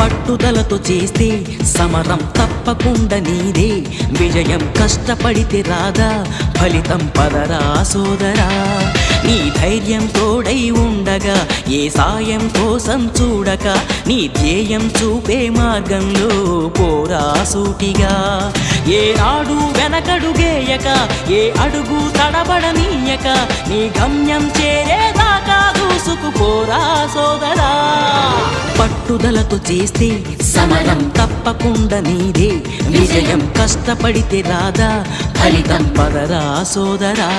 పట్టుదలతో చేస్తే సమరం తప్పకుండా నీదే, విజయం కష్టపడితే రాదా ఫలితం పదరా సోదరా. నీ ధైర్యం తోడై ఉండగా ఏ సాయం కోసం చూడక, నీ ధ్యేయం చూపే మార్గంలో పోరా సూటిగా. ఏ నాడు వెనకడుగేయక, ఏ అడుగు తడబడనీయక, నీ గమ్యం చేరేదాకా దూసుకుపోరా సోదరా. పట్టుదలతో చేస్తే సమరం తప్పకుండా నీదే, విజయం కష్టపడితే రాదా ఫలితం పదరా సోదరా.